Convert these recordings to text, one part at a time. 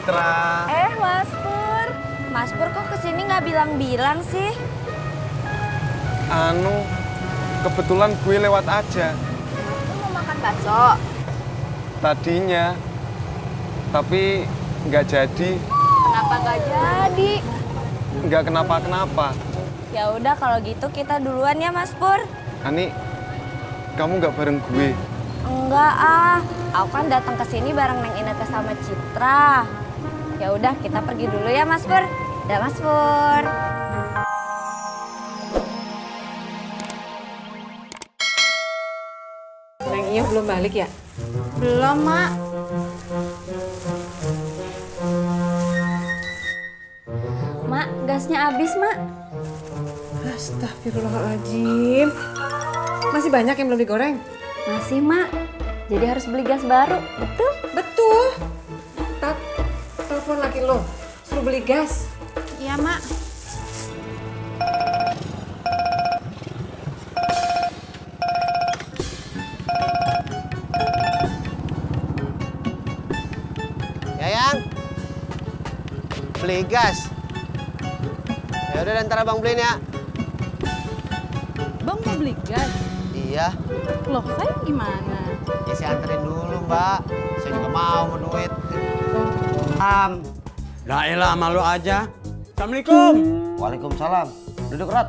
Citra. Mas Pur. Mas Pur kok kesini nggak bilang-bilang sih? Kebetulan gue lewat aja. Lu mau makan bakso? Tadinya. Tapi nggak jadi. Kenapa nggak jadi? Nggak kenapa-kenapa. Ya udah kalau gitu kita duluan ya Mas Pur. Ani, kamu nggak bareng gue? Enggak aku kan datang ke sini bareng Neng Ineke sama Citra. Ya udah kita pergi dulu ya Mas Pur. Dah Mas Pur. Neng Iyo belum balik ya? Belum, Mak. Mak, gasnya habis, Mak. Astagfirullahaladzim. Masih banyak yang belum digoreng? Masih, Mak. Jadi harus beli gas baru, betul? Betul. Tat, telepon laki lo. Suruh beli gas. Iya, Mak. Yayang, beli gas. Ya udah, ntar abang beliin ya. Bang mau beli gas? Iya. Loh, saya gimana? Ya saya anterin dulu, Mbak. Saya juga mau duit. Lah elah malu aja. Assalamualaikum. Waalaikumsalam. Duduk, Rot.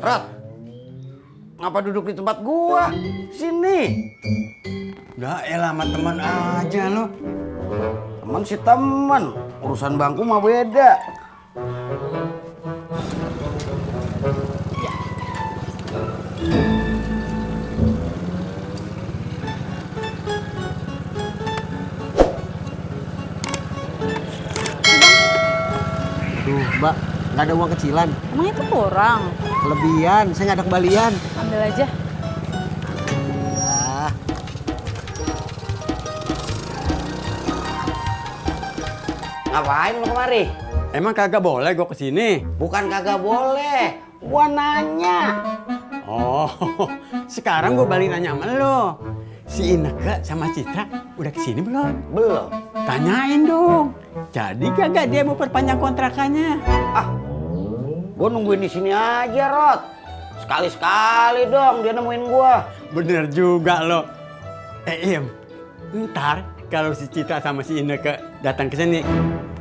Rat, ngapa duduk di tempat gua? Sini. Lah elah sama teman aja lo. Teman sih teman, urusan bangku mah beda. Aduh, Mbak, nggak ada uang kecilan. Emangnya itu kurang? Kelebihan, saya nggak ada kembalian. Ambil aja. Ah. Ngapain lu kemari? Emang kagak boleh gua kesini? Bukan kagak boleh, gua nanya. Oh, sekarang gua balik nanya sama lo. Si Ineke sama Citra udah kesini belum? Belum. Tanyain dong. Jadi kagak dia mau perpanjang kontrakannya? Gua nungguin di sini aja, Rot. Sekali-sekali dong dia nemuin gua. Bener juga lo. Im, ntar kalau si Citra sama si Ineke datang ke sini,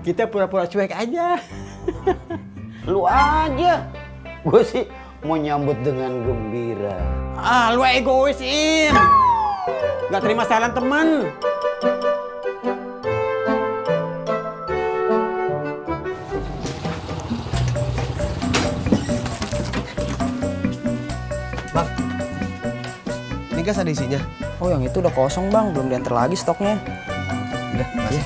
kita pura-pura cuek aja. Lu aja. Gua sih mau nyambut dengan gembira. Ah, lu egois, Im. Gak terima saran temen. Bang, ini gas ada isinya. Oh yang itu udah kosong bang, belum diantar lagi stoknya. Udah, makasih.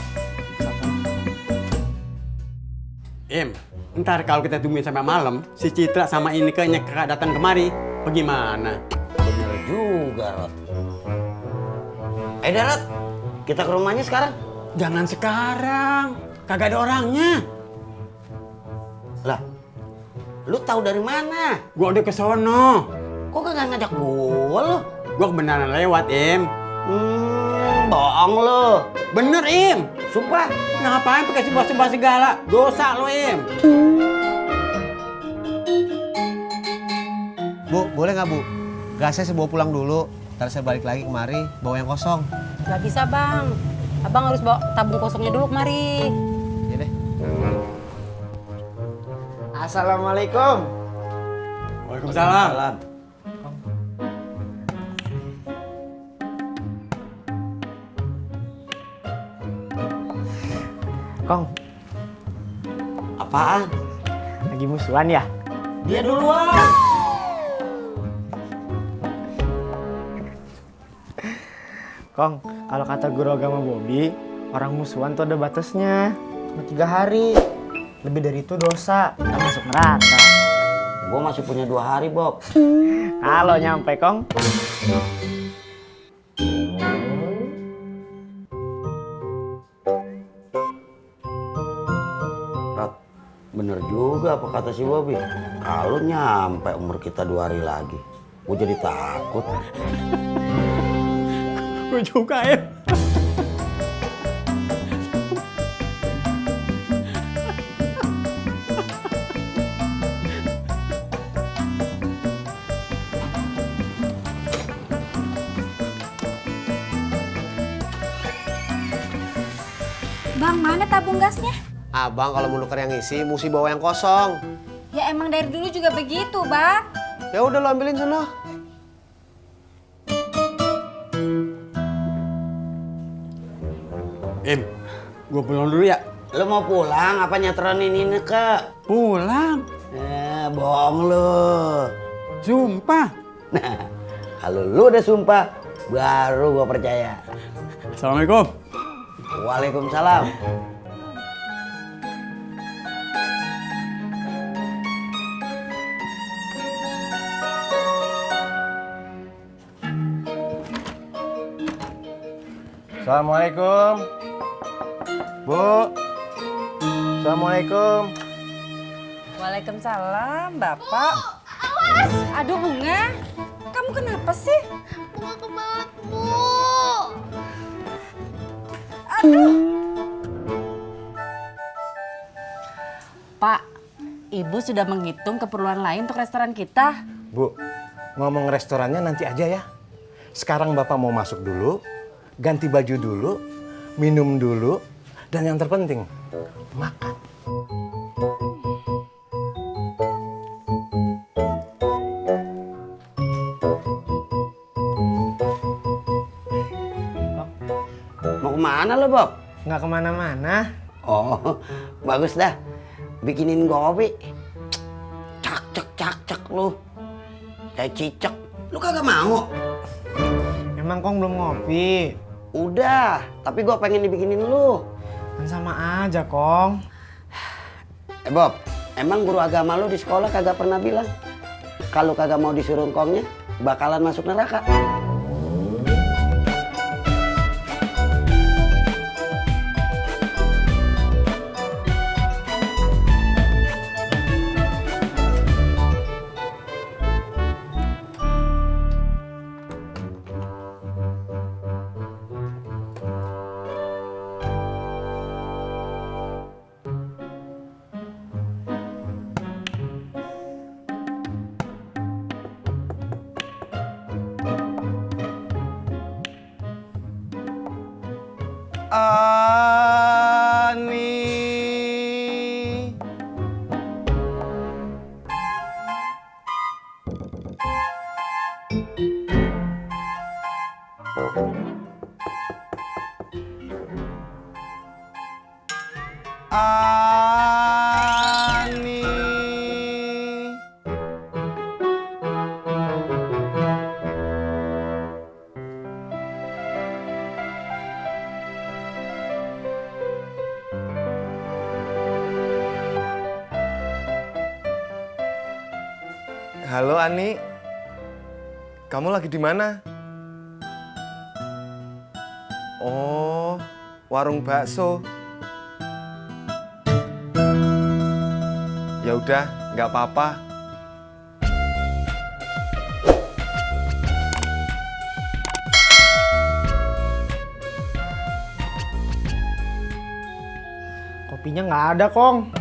Im, ntar kalau kita tungguin sampai malam, si Citra sama Ineke kagak datang kemari, bagaimana? Bener juga, Rot. Rot, kita ke rumahnya sekarang. Jangan sekarang, kagak ada orangnya. Lah, lu tahu dari mana? Gua udah ke sono. Kok kagak ngajak gua lu? Gua kebenaran lewat, Im. Bohong lu. Bener, Im. Sumpah. Ngapain pakai sumpah-sumpah segala? Dosa lo, Im. Bu, boleh nggak Bu? Gasnya saya bawa pulang dulu. Ntar saya balik lagi kemari, bawa yang kosong. Gak bisa bang. Abang harus bawa tabung kosongnya dulu kemari. Ya deh. Assalamualaikum. Waalaikumsalam. Kong, Apaan? lagi musuhan ya? Dia duluan. Kong, kalau kata guru agama Bobby, orang musuhan tuh ada batasnya. Cuma 3 hari. Lebih dari itu dosa, kita masuk neraka. Gua masih punya 2 hari, Bob. Halo nyampe, Kong. Rot, bener juga apa kata si Bobby. Kalau nyampe umur kita 2 hari lagi. Gue jadi takut. Gue juga ya. Bang, mana tabung gasnya? Abang kalau mau nuker yang isi, mesti bawa yang kosong. Ya emang dari dulu juga begitu, Bang. Ya udah lo ambilin sana. Im, gue pulang dulu ya. Lo mau pulang apa nyatronin ini ke? Pulang. Bohong lo. Sumpah. Nah, kalau lu udah sumpah, baru gua percaya. Assalamualaikum. Waalaikumsalam. Assalamualaikum. Bu. Assalamualaikum. Waalaikumsalam, Bapak. Aduh, Bunga. Kamu kenapa sih? Bunga kebelet, Bu. Pak, Ibu sudah menghitung keperluan lain untuk restoran kita. Bu, ngomong restorannya nanti aja ya. Sekarang Bapak mau masuk dulu, ganti baju dulu, minum dulu, dan yang terpenting, makan. Mau kemana lo, Bob? Nggak kemana-mana. Oh, bagus dah. Bikinin kopi. Cak lu. Kayak cicak. Lu kagak mau? Emang Kong belum ngopi? Udah, tapi gua pengen dibikinin lu. Kan sama aja, Kong. Bob, emang guru agama lu di sekolah kagak pernah bilang kalau kagak mau disuruh kongnya bakalan masuk neraka? Ani. Ani. Halo Ani, kamu lagi di mana? Oh, warung bakso. Ya udah, nggak apa-apa. Kopinya nggak ada, Kong.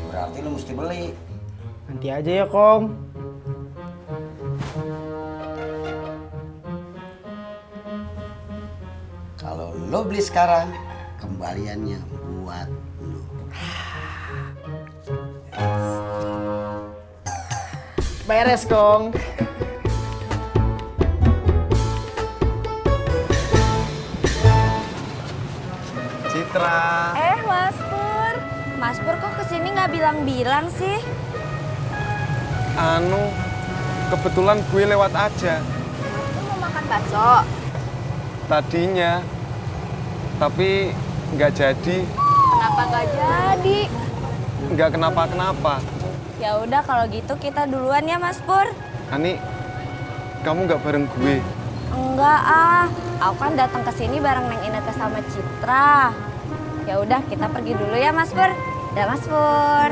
Berarti lu mesti beli. Nanti aja ya, Kong. Kalau lo beli sekarang, kembaliannya buat lo. Beres, Kong. Citra. Mas Pur. Mas Pur kok kesini nggak bilang-bilang sih? Anu, kebetulan gue lewat aja. Lu mau makan bakso? Tadinya, tapi nggak jadi. Kenapa nggak jadi? Nggak kenapa-kenapa. Ya udah kalau gitu kita duluan ya Mas Pur. Ani, kamu nggak bareng gue? Enggak ah, aku kan datang ke sini bareng Neng Ineke sama Citra. Ya udah kita pergi dulu ya Mas Pur. Dah Mas Pur.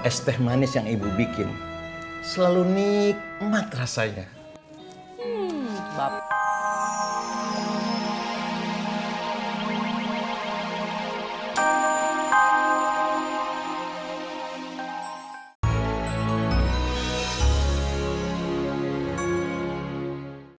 es teh manis yang ibu bikin selalu nikmat rasanya. Bapak